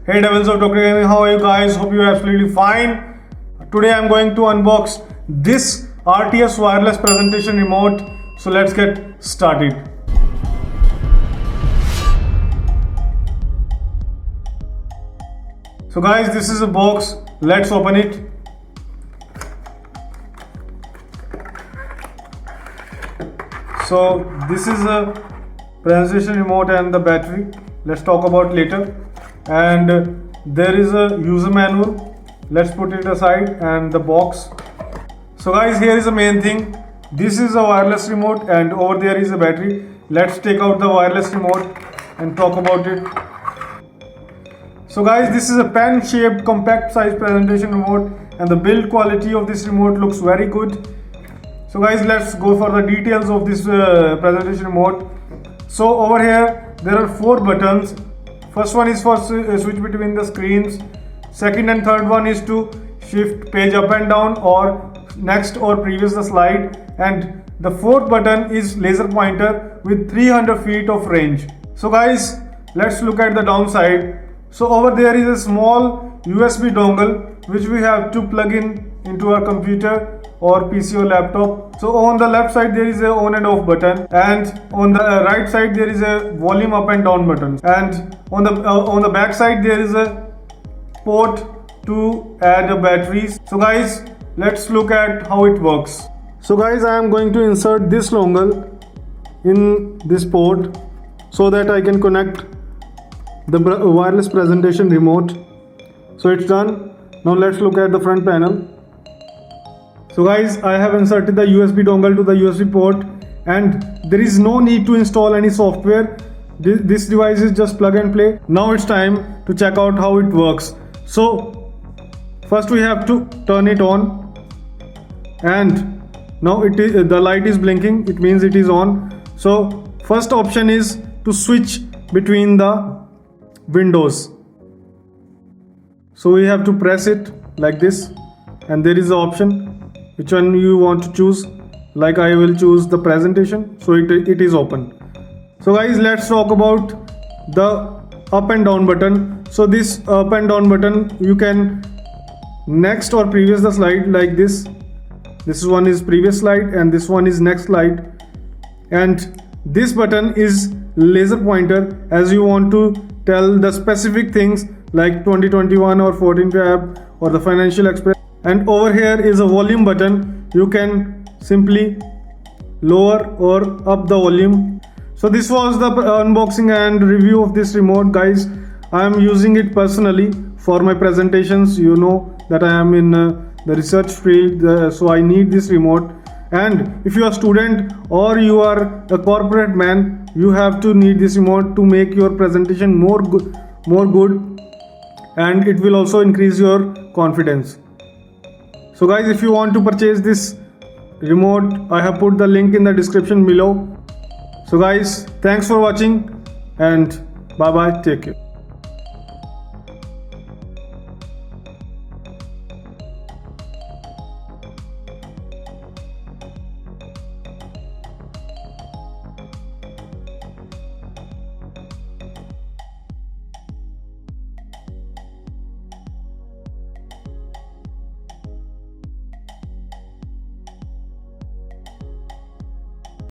Hey devils of Doctorate, how are you guys? Hope you are absolutely fine. Today I'm going to unbox this RTS wireless presentation remote. So let's get started. So guys, this is a box. Let's open it. So this is a presentation remote and the battery. Let's talk about later. And there is a user manual. Let's put it aside, and the box. So guys, here is the main thing. This is a wireless remote and over there is a battery. Let's take out the wireless remote and talk about it. So guys, this is a pen shaped compact size presentation remote and the build quality of this remote looks very good. So guys, let's go for the details of this presentation remote. So over here there are 4 buttons. First one is for switch between the screens. Second and third one is to shift page up and down or next or previous the slide. And the fourth button is laser pointer with 300 feet of range. So guys, let's look at the downside. So over there is a small USB dongle which we have to plug in into our computer or PC or laptop. So on the left side there is a on and off button, and on the right side there is a volume up and down button, and on the back side there is a port to add batteries. So guys, let's look at how it works. So guys, I am going to insert this dongle in this port so that I can connect the wireless presentation remote. So it's done. Now let's look at the front panel. So guys, I have inserted the USB dongle to the USB port and there is no need to install any software. This device is just plug and play. Now it's time to check out how it works. So first we have to turn it on, and now the light is blinking, it means it is on. So first option is to switch between the windows. So we have to press it like this, and there is the option which one you want to choose. Like I will choose the presentation, so it is open. So guys, let's talk about the up and down button. So this up and down button, you can next or previous the slide like this. This one is previous slide and this one is next slide. And this button is laser pointer, as you want to tell the specific things like 2021 or 14 Feb or the financial express. And over here is a volume button. You can simply lower or up the volume. So this was the unboxing and review of this remote, guys. I am using it personally for my presentations. You know that I am in the research field, so I need this remote. And if you are a student or you are a corporate man, you have to need this remote to make your presentation more good, and it will also increase your confidence. So guys, if you want to purchase this remote, I have put the link in the description below. So guys, thanks for watching and bye bye, take care.